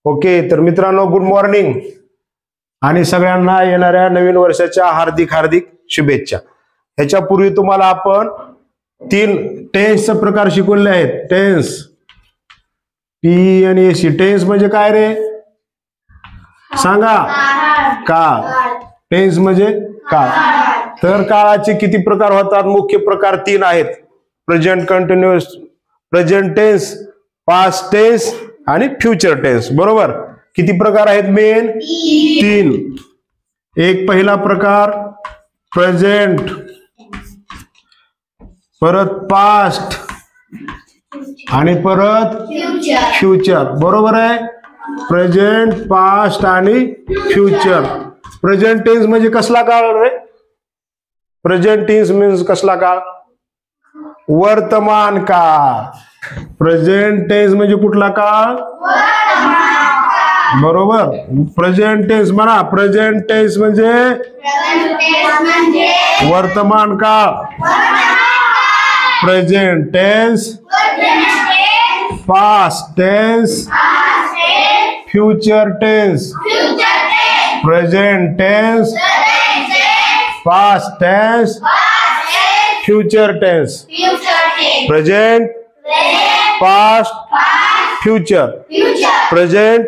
Okay, तर मित्रांनो good morning आणि सगळ्यांना येणाऱ्या नवीन वर्षाच्या हार्दिक हार्दिक शुभेच्छा। ह्याच्यापूर्वी तुम्हाला आपण 3 टेन्सचे प्रकार शिकवले आहेत। टेन्स टी आणि एसी। टेन्स म्हणजे काय रे सांगा? काळ। टेन्स म्हणजे काळ। तर काळाचे किती प्रकार होतात? मुख्य प्रकार 3 आहेत। Present continuous, present tense, past tense आणि फ्युचर टेन्स। बरोबर? किती प्रकार आहेत मेन? 3। एक पहिला प्रकार प्रेझेंट, परत पास्ट आणि परत फ्युचर। बरोबर आहे? प्रेझेंट, पास्ट आणि फ्युचर। प्रेझेंट टेन्स म्हणजे कसला काळ रे? प्रेझेंट टेन्स मीन्स कसला काळ? वर्तमान काळ। प्रेझेंट टेन्स म्हणजे कुठला काळ? बरोबर। प्रेझेंट टेन्स म्हणा। प्रेझेंट टेन्स म्हणजे वर्तमान काळ। Present tense, past tense, future tense. Present tense, past tense, future tense. Present, past, future. Present,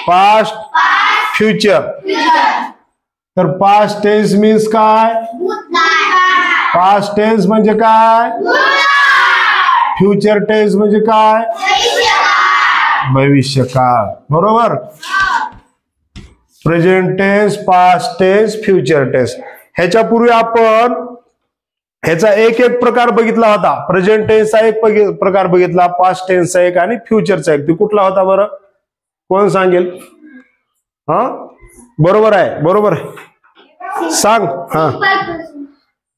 past, future. तर पास्ट टेन्स मीन्स काय? पास्ट टेन्स म्हणजे काय? फ्युचर टेन्स म्हणजे काय? भविष्यकाळ। बरोबर? Present tense, past tense, future tense. ह्याच्यापूर्वी आपण ह्याचा एक प्रकार बघितला होता। प्रेझेंट टेन्सचा एक प्रकार बघितला, पास्ट टेन्सचा एक आणि फ्युचरचा एक। तो कुठला होता बरं? कोण सांगेल? हा बरोबर आहे, बरोबर आहे, सांग। हा,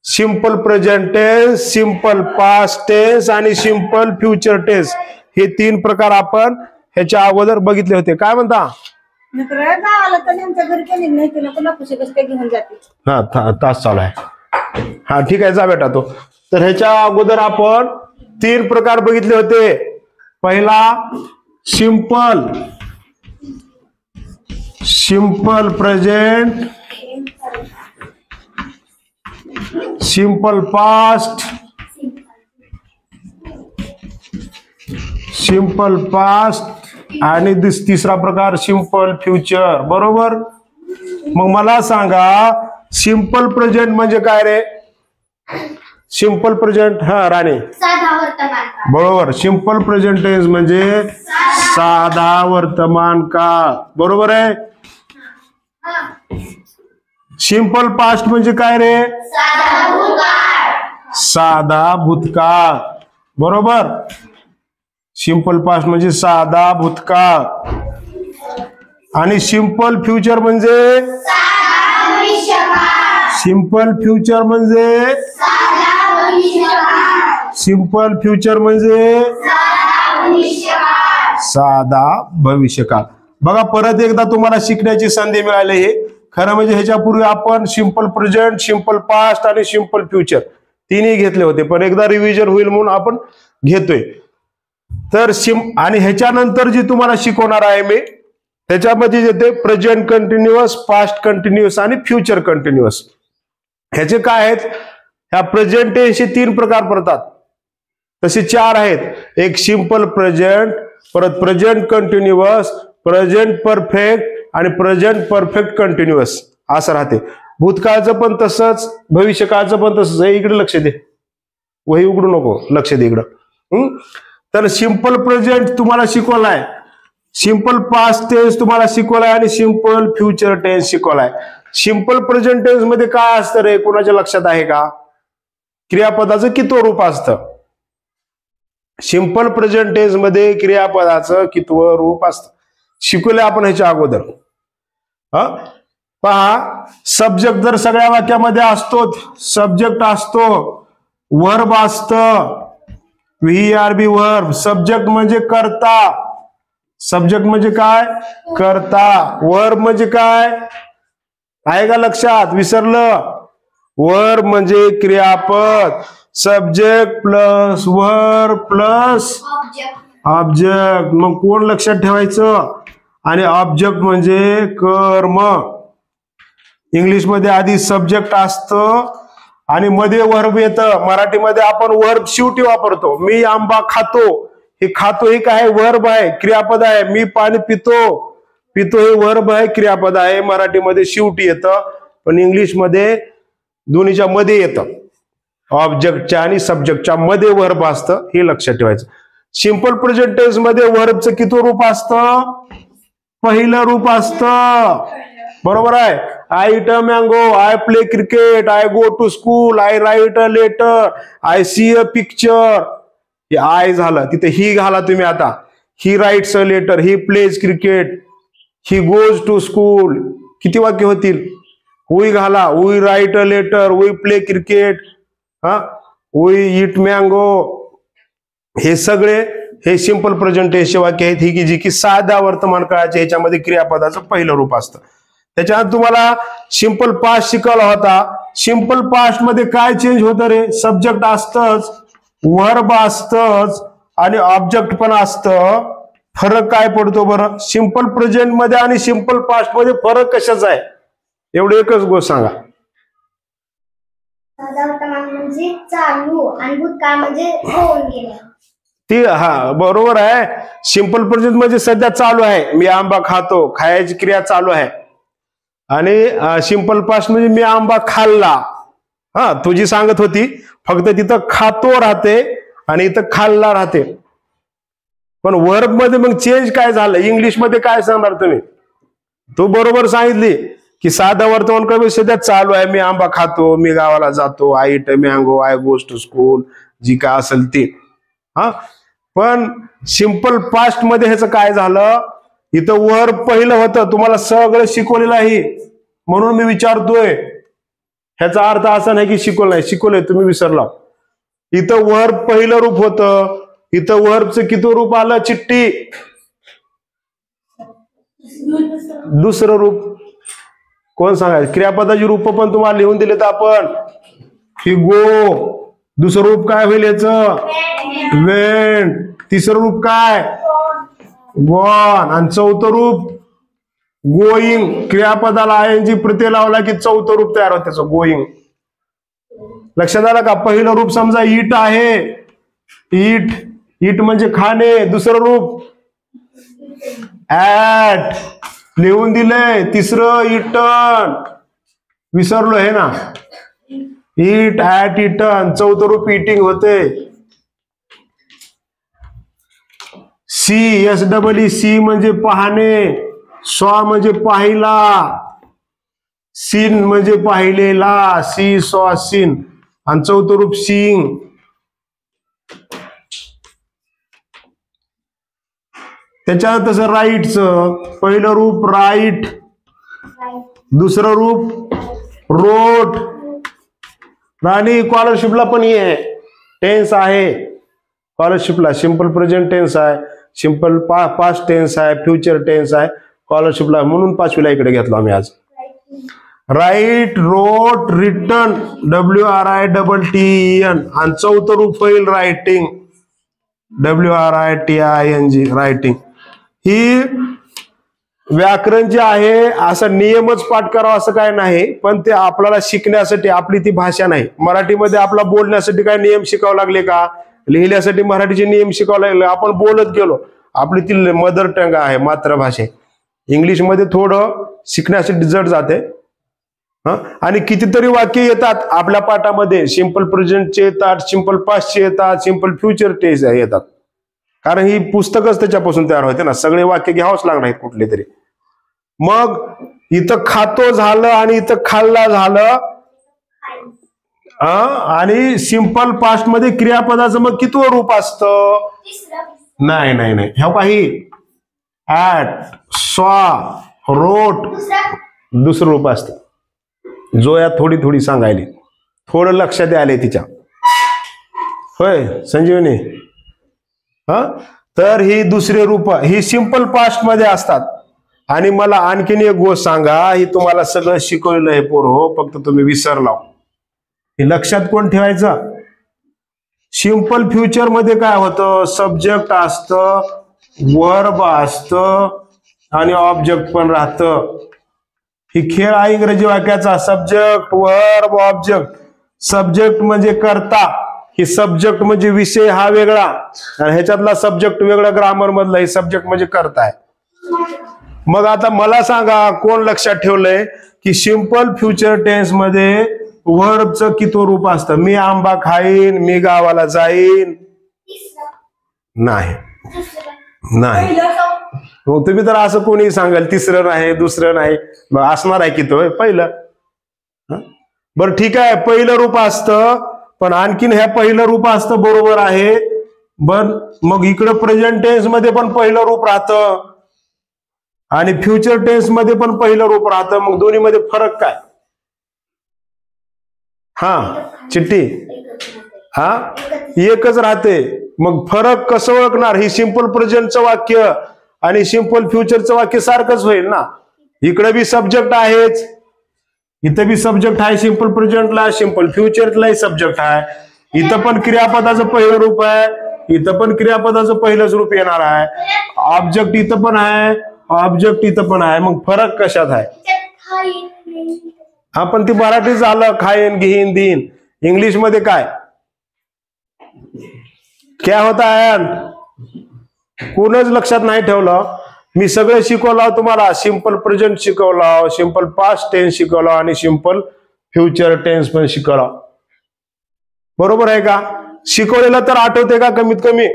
simple present tense, simple past tense आणि सिंपल फ्युचर टेन्स हे 3 प्रकार आपण ह्याच्या अगोदर बघितले होते। काय म्हणता? हा तास चालू आहे। हा ठीक आहे, जा बेटा तो। तर ह्याच्या अगोदर आपण 3 प्रकार बघितले होते। पहिला simple, simple present, simple past, simple past आणि तिसरा प्रकार सिंपल फ्युचर। बरोबर? मग मला सांगा सिंपल प्रेझेंट म्हणजे काय रे? सिंपल प्रेझेंट, हा राणे बरोबर। सिंपल प्रेझेंट टेन्स म्हणजे साधा वर्तमान काळ। बरोबर आहे? सिंपल पास्ट म्हणजे काय रे? साधा भूतकाळ। बरोबर? सिंपल पास्ट म्हणजे साधा भूतकाळ। आणि सिंपल फ्युचर म्हणजे? सिंपल फ्युचर म्हणजे? सिंपल फ्युचर म्हणजे साधा भविष्यकाळ। बघा परत एकदा तुम्हाला शिकण्याची संधी मिळाली आहे। खरं म्हणजे ह्याच्यापूर्वी आपण सिंपल प्रेझेंट, सिंपल पास्ट आणि सिंपल फ्युचर 3ही घेतले होते, पण एकदा रिव्हिजन होईल म्हणून आपण घेतोय। तर आणि ह्याच्यानंतर जी तुम्हाला शिकवणार आहे मी त्याच्यामध्ये येते प्रेझेंट कंटिन्युअस, पास्ट कंटिन्युअस आणि फ्युचर कंटिन्युअस। ह्याचे काय आहेत? ह्या प्रेझेंट टेन्सचे 3 प्रकार पडतात, तसे 4 आहेत। एक सिंपल प्रेझेंट, परत प्रेझेंट कंटिन्युअस, प्रेझेंट परफेक्ट आणि प्रेझेंट परफेक्ट कंटिन्युअस असं राहते। भूतकाळचं पण तसंच, भविष्यकाळचं पण तसंच आहे। इकडे लक्ष दे, वही उघडू नको, लक्ष दे इकडं। तर सिंपल प्रेझेंट तुम्हाला शिकवलाय, सिंपल पास्ट टेन्स तुम्हाला शिकवलाय आणि सिंपल फ्युचर टेन्स शिकवलाय। सिंपल प्रेझेंट टेन्स मध्ये काय असतं रे? कोणाच्या लक्षात आहे का? क्रियापदाचं कितवं रूप असतं? सिंपल प्रेझेंट टेन्स मध्ये क्रियापदाचं कितवं रूप असतं शिकवले आपण ह्याच्या अगोदर। पहा, सब्जेक्ट जर सगळ्या वाक्यामध्ये असतो, सब्जेक्ट असतो, वर्ब असतं, व्हीआरबी वर्ब। सब्जेक्ट म्हणजे कर्ता, सब्जेक्ट म्हणजे काय? कर्ता। वर्ब म्हणजे काय आहे का लक्षात? विसरलं? वर्ब म्हणजे क्रियापद। Subject plus verb plus object. मग कोण लक्षात ठेवायचं? आणि ऑब्जेक्ट म्हणजे कर्म. इंग्लिशमध्ये आधी सब्जेक्ट असतं आणि मध्ये वर्ब येतं. मराठीमध्ये आपण वर्ब शेवटी वापरतो. मी आंबा खातो, हे खातो हे काय वर्ब आहे, क्रियापद आहे. मी पाणी पितो, पितो हे वर्ब आहे, क्रियापद आहे. मराठीमध्ये शेवटी येतं, पण इंग्लिशमध्ये दोन्हीच्या मध्ये येतं. ऑब्जेक्टच्या आणि सब्जेक्टच्या मध्ये वर्ब असतं, हे लक्षात ठेवायचं. सिंपल प्रेझेंट टेन्स मध्ये वर्बचं किती रूप असतं? पहिलं रूप असतं. बरोबर आहे. I eat a mango, I play cricket, I go to school, I write a letter, I see a picture. हे आय झालं, तिथे ही घाला तुम्ही आता. He writes a letter, he plays cricket, he goes to school. किती वाक्य होतील? वी घाला, we write a letter, we play cricket, we eat mango. हे सगळे हे सिंपल प्रेझेंट टेन्सचे वाक्य आहेत, ही की जी की साध्या वर्तमान काळाच्या ह्याच्यामध्ये क्रियापदाचं पहिलं रूप असतं. त्याच्यात तुम्हाला सिंपल पास्ट शिकवला होता. सिंपल पास्ट मध्ये काय चेंज होतं रे? सब्जेक्ट असतंच, वर्ब असतंच आणि ऑब्जेक्ट पण असतं. फरक काय पडतो बरं? सिंपल प्रेझेंट मध्ये आणि सिंपल पास्ट मध्ये फरक कशाचा आहे? एवढी एकच गोष्ट सांगा. म्हणजे चालू आणि भूतकाळ म्हणजे होऊन गेले. ती बरोबर आहे. सिंपल प्रेझेंट म्हणजे सध्या चालू आहे, मी आंबा खातो, खायची क्रिया चालू आहे. आणि सिंपल पास्ट म्हणजे मी आंबा खाल्ला. तुझी सांगत होती, फक्त तिथं खातो राहते आणि इथं खाल्ला राहते. पण वर्ब मध्ये मग चेंज काय झालं? इंग्लिश मध्ये काय सांगणार तुम्ही? तू बरोबर सांगितली की साधा वर्तमान काळ सध्या चालू आहे, मी आंबा खातो, मी गावाला जातो, I eat a mango, I goes to school, जी काय असेल ते. पण सिंपल पास्ट मध्ये ह्याचं काय झालं? इथं वर्ब पहिलं होतं, तुम्हाला सगळं शिकवलेलं आहे, म्हणून मी विचारतोय. ह्याचा अर्थ असा नाही की शिकवलं नाही, शिकवलंय, तुम्ही विसरला. इथं वर्ब पहिलं रूप होतं, इथं वर्बचं किती रूप आलं? चिठ्ठी. दुसरं रूप कोण सांगायचं? क्रियापदाची रूप पण तुम्हाला लिहून दिलेत आपण. ही गो. दुसरं रूप काय होईल याचं? वेंट. तिसरं रूप काय? गॉन. आणि चौथं रूप गोईंग. क्रियापदाला आयएनजी प्रत्यय लावला की चौथं रूप तयार होतं त्याचं, गोईंग. लक्षात आलं का? पहिलं रूप समजा ईट आहे, ईट, ईट म्हणजे खाणे. दुसरं रूप ऍट, लिहून दिलंय. तिसरं इटन, विसरलो हे ना, ईट, ऍट, इटन. चौथं रूप इटिंग होते. सी, SEE, सी म्हणजे पाहणे, स्वा म्हणजे पाहिला, सीन म्हणजे पाहिलेला, सी स्वा सीन. आणि चौथं रूप सीइंग. त्याच्यात तसं राईटचं पहिलं रूप राईट, दुसरं रूप रोट. आणि स्कॉलरशिपला पण हे टेन्स आहे. स्कॉलरशिपला सिंपल प्रेझेंट टेन्स आहे, सिंपल पास्ट टेन्स आहे, फ्युचर टेन्स आहे स्कॉलरशिपला, म्हणून पाचवीला इकडे घेतलो आम्ही आज. राईट, रोट, रिटन, WRITTEN. आणि चौथं रूप होईल रायटिंग, WRITING, रायटिंग. ही व्याकरण जे आहे असं नियमच पाठ करावा असं काय नाही, पण ते आपल्याला शिकण्यासाठी, आपली ती भाषा नाही. मराठीमध्ये आपला बोलण्यासाठी काय नियम शिकावे लागले का? लिहिण्यासाठी मराठीचे नियम शिकावे लागले. आपण बोलत गेलो, आपली ती मदर टंग आहे, मातृभाषा. इंग्लिशमध्ये थोडं शिकण्यासाठी जड जाते. आणि कितीतरी वाक्य येतात आपल्या पाठामध्ये, सिंपल प्रेझेंटचे येतात, सिंपल पास्टचे येतात, सिंपल फ्युचर टेन्स येतात. कारण ही पुस्तकच त्याच्यापासून तयार होते ना, सगळे वाक्य घ्यावंच लागणार आहेत कुठले तरी. मग इथं खातो झालं आणि इथं खाल्ला झालं. आणि सिंपल पास्ट मध्ये क्रियापदाचं मग किती रूप असतं? नाही नाही नाही, ह्या काही ऍट, स्वा, रोट, दुसरं रूप असतं. जोया थोडी थोडी सांगायली, थोडं लक्षात आले तिच्या. होय संजीवनी? तर ही दुसरे रूप ही सिंपल पास्ट मध्ये असतात. आणि मला आणखीन एक गोष्ट सांगा, ही तुम्हाला सगळं शिकवलेलं आहे पोरं, फक्त तुम्ही विसरला. हे लक्षात कोण ठेवायचं? सिंपल फ्युचर मध्ये काय होतं? सब्जेक्ट असतं, वर्ब असतं आणि ऑब्जेक्ट पण राहतं. ही खेळ आहे इंग्रजी वाक्याचा. Subject, verb, object. सब्जेक्ट म्हणजे कर्ता, ही सब्जेक्ट म्हणजे विषय हा वेगळा आणि ह्याच्यातला सब्जेक्ट वेगळा. ग्रामर मधला हे सब्जेक्ट म्हणजे कर्ता आहे. मग आता मला सांगा कोण लक्षात ठेवलंय की सिंपल फ्युचर टेन्स मध्ये वर्बचं किती रूप असतं? मी आंबा खाईन, मी गावाला जाईन. नाही नाही. मग तुम्ही तर असं कोणी सांगाल तिसरं नाही, दुसरं नाही, मग असणार आहे की तो पहिलं. बरं ठीक आहे, पहिलं रूप असतं, पण आणखीन ह्या पहिलं रूप असतं बरोबर आहे. बर मग इकडं प्रेझेंट टेन्स मध्ये पण पहिलं रूप राहतं आणि फ्युचर टेन्स मध्ये पण पहिलं रूप राहतं. मग दोन्ही मध्ये फरक काय? हा चिट्टी, हा एकच राहते. मग फरक कसं ओळखणार? ही सिंपल प्रेझेंटचं वाक्य आणि सिंपल फ्युचरचं वाक्य सारखंच होईल ना. इकडे बी सब्जेक्ट आहेच, इथं बी सब्जेक्ट आहे सिंपल प्रेझेंटला, सिंपल फ्युचरलाही सब्जेक्ट आहे. इथं पण क्रियापदाचं पहिलं रूप आहे, इथं पण क्रियापदाचं पहिलंच रूप येणार आहे. ऑब्जेक्ट इथं पण आहे, ऑब्जेक्ट इथं पण आहे. मग फरक कशात आहे? हा पण ती मराठी झालं, खाईन, घेईन, देईन. इंग्लिश मध्ये काय क्या होता है? कोणच लक्षात नाही ठेवलं. मी सगळं शिकवलं तुम्हाला. सिंपल प्रेझेंट शिकवलं, सिंपल पास्ट टेन्स शिकवलं आणि सिंपल फ्युचर टेन्स पण शिकवलं. बरोबर आहे का? शिकवलेलं तर आठवते का? कमीत कमी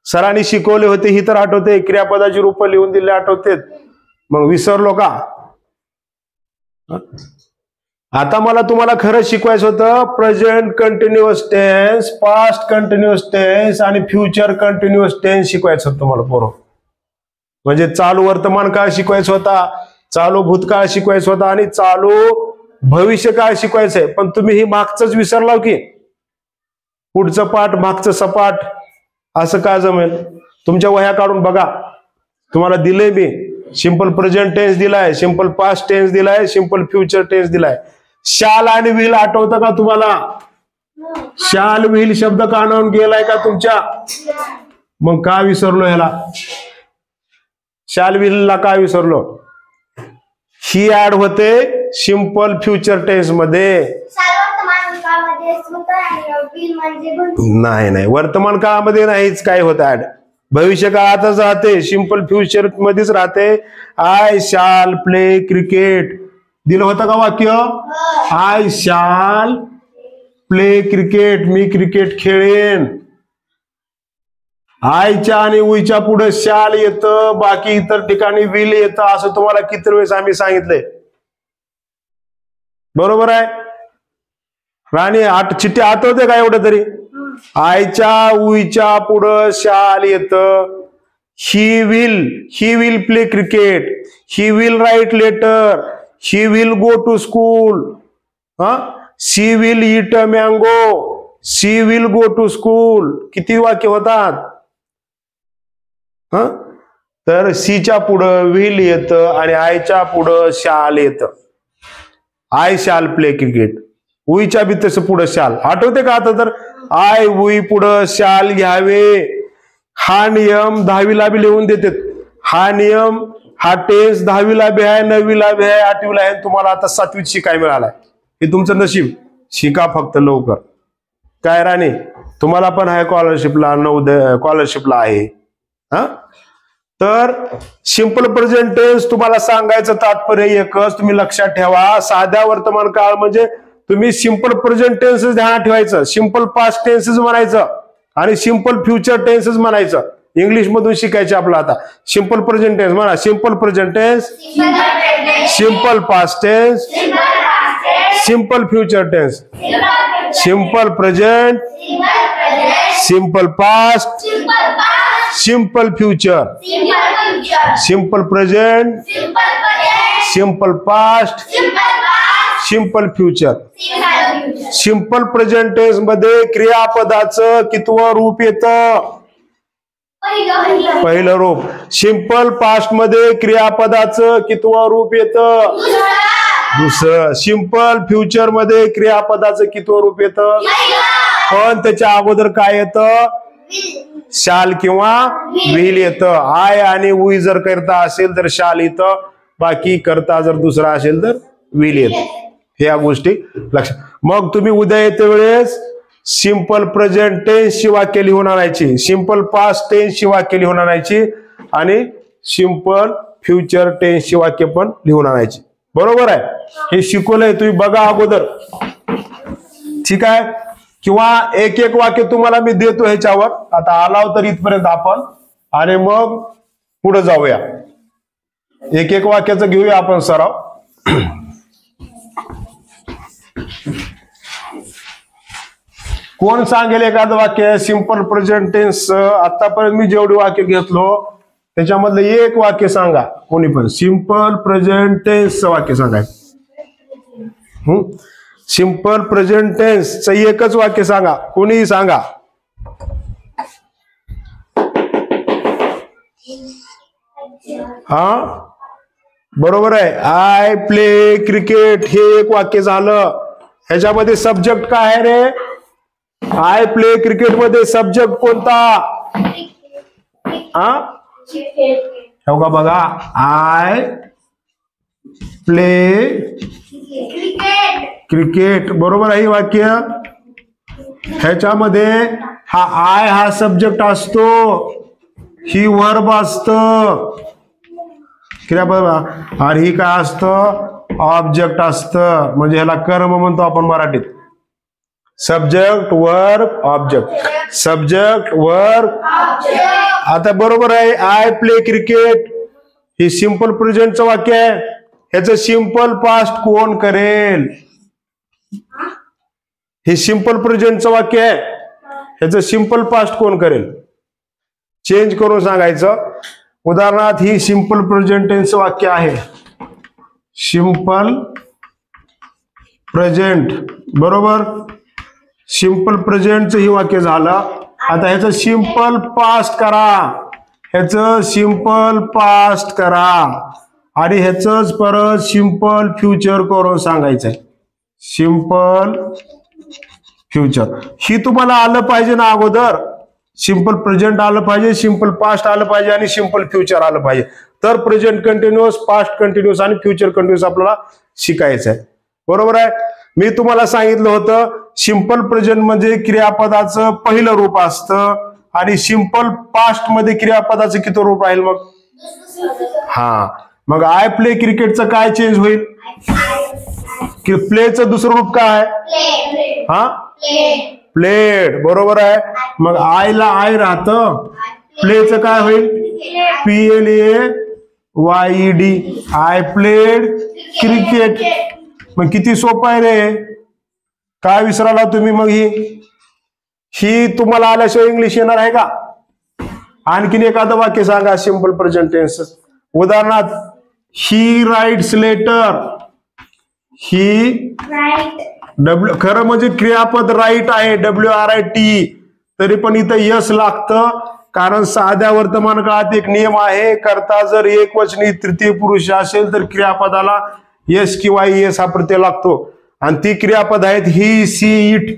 सरांनी शिकवले होते ही तर आठवते. क्रियापदाची रूप लिहून दिले आठवते. मग विसरलो का? आता मला तुम्हाला खरं शिकवायचं होतं present continuous tense, past continuous tense आणि फ्युचर कंटिन्युअस टेन्स शिकवायचं होतं तुम्हाला पोरं. म्हणजे चालू वर्तमान काळ शिकवायचा होता, चालू भूतकाळ शिकवायचा होता आणि चालू भविष्यकाळ शिकवायचंय. पण तुम्ही ही मागचंच विसरला की पुढचं पाठ मागचं सपाट. असं का जमेल? तुमच्या वह्या काढून बघा. तुम्हाला दिले मी सिंपल प्रेझेंट टेन्स दिलाय, सिंपल पास्ट टेन्स दिलाय, सिंपल फ्युचर टेन्स दिलाय. शाल आणि विल आठवतं का तुम्हाला? शाल विल शब्द कानावून गेलाय का तुमच्या? मग का विसरलो ह्याला? शाल विलला का विसरलो? ही ऍड होते सिंपल फ्युचर टेन्स मध्ये. नाही नाही, वर्तमान काळामध्ये नाहीच काय होत ऍड. भविष्य काळातच राहते, सिंपल फ्युचर मध्येच राहते. आय शाल प्ले क्रिकेट दिलं होतं का वाक्य? आय शाल प्ले क्रिकेट, मी क्रिकेट खेळेन. आयच्या आणि उईच्या पुढे शाल येतं, बाकी इतर ठिकाणी विल येतं. असं तुम्हाला किती वेळेस आम्ही सांगितलंय. बरोबर आहे? राणी चिठ्ठी आठवते का एवढं तरी? आयच्या उईच्या पुढं शाल येतं. He will play cricket, he will write letter, he will go to school, she will eat a mango, she will go to school. किती वाक्य होतात? तर सीच्या पुढं विल येतं आणि आयच्या पुढं शाल येतं. आय शाल प्ले क्रिकेट. उईच्या बी तसं पुढं शाल. आठवते का? आता तर आय उई पुढं शाल घ्यावे. हा नियम 10वीला बी लिहून देतात. हा नियम, हा टेन्स 10वीला बी आहे, 9वीला बी आहे, 8वीला आहे. तुम्हाला आता 7वीत शिकाय मिळालाय. हे तुमचं नशीब. शिका फक्त लवकर. काय राणी, तुम्हाला पण आहे स्कॉलरशिपला, स्कॉलरशिपला आहे. तर सिंपल प्रेझेंट टेन्स तुम्हाला सांगायचं तात्पर्य एकच, तुम्ही लक्षात ठेवा. साध्या वर्तमान काळ म्हणजे तुम्ही सिंपल प्रेझेंट टेन्सच ध्यानात ठेवायचं, सिंपल पास्ट टेन्सच म्हणायचं आणि सिंपल फ्युचर टेन्सच म्हणायचं. इंग्लिश मधून शिकायचं आपलं आता. सिंपल प्रेझेंट टेन्स म्हणा, simple present tense, simple past tense, simple future tense, simple present, simple past, simple future, simple present, simple past, simple future. Simple present tense मध्ये क्रियापदाचं कितवं रूप येतं? पहिलं रूप. सिंपल पास्ट मध्ये क्रियापदाचं कितवं रूप येतं? दुसरं. सिंपल फ्युचर मध्ये क्रियापदाचं कितवं रूप येतं? पण त्याच्या अगोदर काय येतं? शाल किंवा विल येतं. आय आणि वी जर करता असेल तर शाल येतं, बाकी करता जर दुसरा असेल तर विल येतं. ह्या गोष्टी लक्षात. मग तुम्ही उद्या येते वेळेस सिंपल प्रेझेंट टेन्स ची वाक्य लिहून आणायची, सिंपल पास्ट टेन्स ची वाक्य लिहून आणायची आणि सिंपल फ्युचर टेन्स ची वाक्य पण लिहून आणायची. बरोबर आहे. हे शिकवलंय तुम्ही बघा अगोदर. ठीक आहे. किंवा एक एक वाक्य तुम्हाला मी देतो ह्याच्यावर. आता आलाव तर इथपर्यंत आपण आणि मग पुढे जाऊया. एक एक वाक्याचं घेऊया आपण सराव. कोण सांगेल एखादं वाक्य सिंपल प्रेझेंट टेन्स? आतापर्यंत मी जेवढी वाक्य घेतलो त्याच्यामधलं एक वाक्य सांगा कोणी पण. सिंपल प्रेझेंट टेन्स वाक्य सांगाय. सिंपल प्रेझेंट टेन्स च एकच वाक्य सांगा, कोणीही सांगा. हा बरोबर आहे. आय प्ले क्रिकेट हे एक वाक्य झालं. ह्याच्यामध्ये सब्जेक्ट काय आहे रे? आय प्ले क्रिकेट मध्ये सब्जेक्ट कोणता? हा हो का बघा. आय प्ले क्रिकेट बरोबर आहे वाक्य. ह्याच्यामध्ये हा आय हा सब्जेक्ट असतो, ही वर्ब असत, क्रियापद, आणि ही काय असतं? ऑब्जेक्ट असतं. म्हणजे ह्याला कर्म म्हणतो आपण मराठीत. Subject verb object, subject verb. आता बरोबर आहे. आय प्ले क्रिकेट ही सिंपल प्रेझेंटचं वाक्य आहे. ह्याचं सिंपल पास्ट कोण करेल? हे सिंपल प्रेझेंटचं वाक्य आहे. ह्याचं सिंपल पास्ट कोण करेल? चेंज करून सांगायचं. उदाहरणार्थ ही सिंपल प्रेझेंट टेन्सचं वाक्य आहे. सिंपल प्रेझेंट बरोबर. सिंपल प्रेझेंटचं ही वाक्य झालं. आता ह्याचं सिंपल पास्ट करा, ह्याचं सिंपल पास्ट करा आणि ह्याच परत सिंपल फ्युचर करून सांगायचंय. सिंपल फ्युचर ही तुम्हाला आलं पाहिजे ना अगोदर. सिंपल प्रेझेंट आलं पाहिजे, सिंपल पास्ट आलं पाहिजे आणि सिंपल फ्युचर आलं पाहिजे. तर प्रेझेंट कंटिन्युअस, पास्ट कंटिन्युअस आणि फ्युचर कंटिन्युअस आपल्याला शिकायचं आहे. बरोबर आहे. मी तुम्हाला सांगितलं होतं सिंपल प्रेझेंट म्हणजे क्रियापदाचं पहिलं रूप असतं आणि सिंपल पास्ट मध्ये क्रियापदाचं किती रूप राहील मग? हा मग आय प्ले क्रिकेटचं काय चेंज होईल? प्लेचं दुसरं रूप काय आहे? हा प्लेड बरोबर आहे. मग आयला आय राहतं, प्लेचं काय होईल? PLAYED. I played cricket. मग किती सोपं आहे रे. काय विसराला तुम्ही? मग ही तुम्हाला आल्याशिवाय इंग्लिश येणार आहे का? आणखीन एखादं वाक्य सांगा सिंपल प्रेझेंट टेन्स. उदाहरणार्थ he writes letter. He W खरं म्हणजे क्रियापद राईट आहे, WRIT, तरी पण इथं यस लागतं. कारण साध्या वर्तमान काळात एक नियम आहे, करता जर एकवचनी तृतीय पुरुष असेल तर क्रियापदाला यस किंवा एस हा प्रत्यय लागतो. आणि ती क्रियापद आहेत he, see, eat.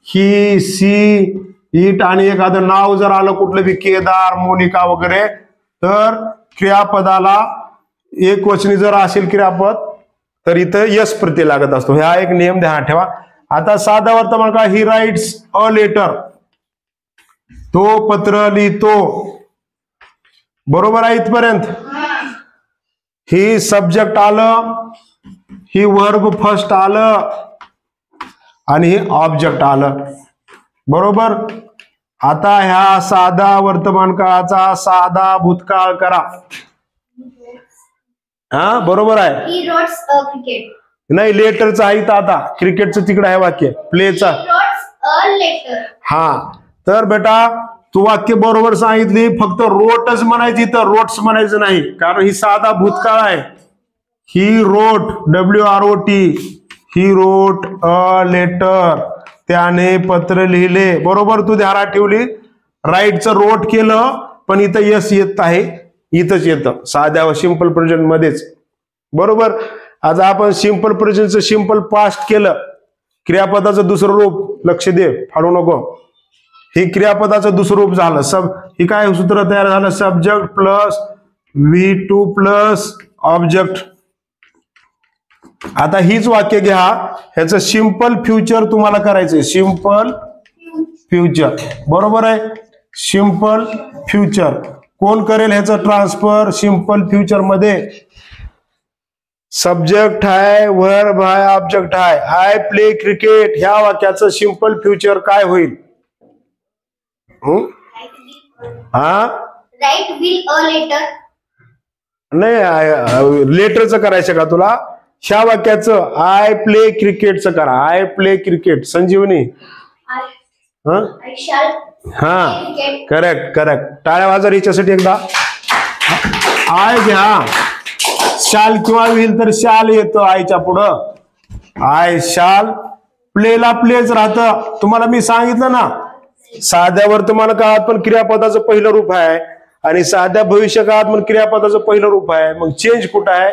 He, see, eat आणि एखादं नाव जर आलं कुठलं बी, केदार, मोनिका वगैरे, तर क्रियापदाला एकवचनी जर असेल क्रियापद तर इथं यस प्रत्यय लागत असतो. हा एक नियम ध्यानात ठेवा. आता साधा वर्तमान काळ ही राईट्स अ लेटर. तो पत्र लिहितो. बरोबर आहे इथपर्यंत. ही सब्जेक्ट आलं, ही वर्ब फर्स्ट आलं आणि हे ऑब्जेक्ट आलं. बरोबर. आता ह्या साधा वर्तमान काळाचा साधा भूतकाळ करा. हा बरोबर आहे. He wrote a cricket. नाही लेटरचं आहे इथं. आता क्रिकेटचं तिकडे आहे वाक्य, प्लेचा. He wrote a letter. हा तर बेटा तू वाक्य बरोबर सांगितली, फक्त रोटच म्हणायची तर रोट्स म्हणायचं नाही, कारण ही साधा भूतकाळ आहे. He wrote, WROT, he wrote a letter. त्याने पत्र लिहिले. बरोबर तू ध्यानात ठेवली. राईटचं रोट केलं पण इथं यस येत आहे, इथंच येतं साध्या सिंपल प्रेझेंट मध्येच. बरोबर. आज आपण सिंपल प्रेझेंटचं सिंपल पास्ट केलं. क्रियापदाचं दुसरं रूप लक्ष दे, फाडू नको. हे क्रियापदाचं दुसरं रूप झालं. हे काय सूत्र तयार झालं? Subject plus V2 plus object. आता हीच वाक्य घ्या, ह्याचं सिंपल फ्युचर तुम्हाला करायचंय. सिंपल फ्युचर बरोबर आहे. सिंपल फ्युचर कोण करेल ह्याचं ट्रान्सफर? सिंपल फ्युचर मध्ये सब्जेक्ट आहे, वर्ब आहे, ऑब्जेक्ट आहे. आय प्ले क्रिकेट ह्या वाक्याचं सिंपल फ्युचर काय होईल? हा राईट विल अ लेटर. नाही, लेटरचं करायचं का तुला? ह्या वाक्याचं आय प्ले क्रिकेटचं करा. I play cricket. Sanjivani I shall हा play cricket. Correct correct. टाळ्या वाजवा याच्यासाठी एकदा. आय घ्या, शाल किंवा विल तर शाल येतो आयच्या पुढं. आय शाल. प्लेला प्लेच राहतं. तुम्हाला मी सांगितलं ना, साध्या वर्तमान काळात पण क्रियापदाचं पहिलं रूप आहे आणि साध्या भविष्य काळात पण क्रियापदाचं पहिलं रूप आहे. मग चेंज कुठं आहे?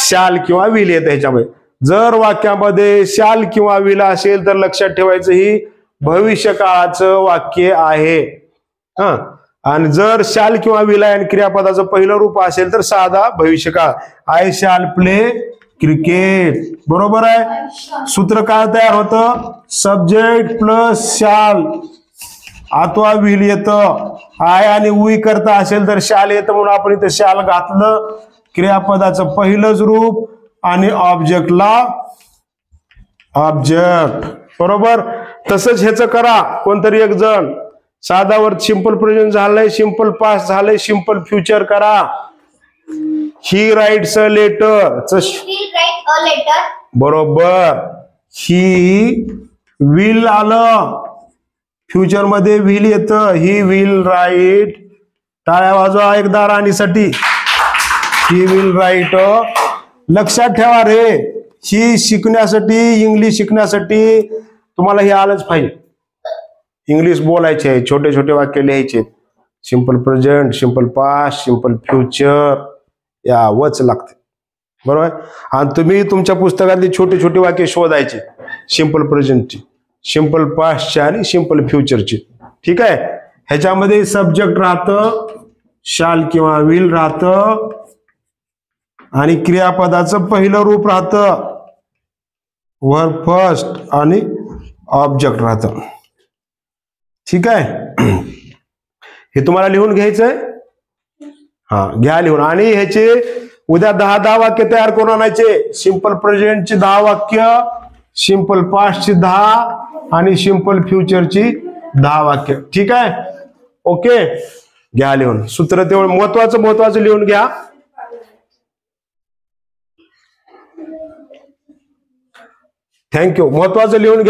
शाल किंवा विल येतं ह्याच्यामध्ये. जर वाक्यामध्ये शाल किंवा विल असेल तर लक्षात ठेवायचं ही भविष्य काळाचं वाक्य आहे. हा, आणि जर शाल किंवा विल आणि क्रियापदाचं पहिलं रूप असेल तर साधा भविष्यकाळ. आय शाल प्ले क्रिकेट. बरोबर आहे. सूत्र काय तयार होतं? सब्जेक्ट प्लस शाल अथवा विल येतं. आय आणि वी करता असेल तर शाल येतं म्हणून आपण इथं शाल घातलं. क्रियापदाचं पहिलंच रूप आणि ऑब्जेक्टला ऑब्जेक्ट. बरोबर. तसंच ह्याचं करा कोणतरी एक जण. साधावर सिंपल प्रेझेंट झालंय, सिंपल पास्ट झालंय, सिंपल फ्युचर करा. He writes a letter. Will write a letter. बरोबर. ही विल आलं, फ्युचर मध्ये विल येतं. He will write. टाळ्या वाजवा एकदा राणीसाठी. ही विल राईट. लक्षात ठेवा रे, ही शिकण्यासाठी, इंग्लिश शिकण्यासाठी तुम्हाला हे आलंच पाहिजे. इंग्लिश बोलायचे आहे, छोटे छोटे वाक्य लिहायचे. Simple present, simple past, simple future यावंच लागते. बरोबर. आणि तुम्ही तुमच्या पुस्तकातली छोटी छोटी वाक्य शोधायचे. सिंपल प्रेझेंटची, सिंपल पास्टची आणि सिंपल फ्युचरची. ठीक आहे. ह्याच्यामध्ये सब्जेक्ट राहतं, शाल किंवा विल राहतं आणि क्रियापदाचं पहिलं रूप राहतं, वर्ब फर्स्ट आणि ऑब्जेक्ट राहतं. ठीक आहे. हे तुम्हाला लिहून घ्यायचंय. हा घ्या लिहून. आणि ह्याचे उद्या 10 वाक्य तयार करून आणायचे. सिंपल प्रेझेंटची 10 वाक्य, सिंपल पास्टची 10 आणि सिंपल फ्युचरची 10 वाक्य. ठीक आहे. ओके. घ्या लिहून. सूत्र तेवढं महत्वाचं लिहून घ्या. थँक्यू. महत्वाचं लिहून घ्या.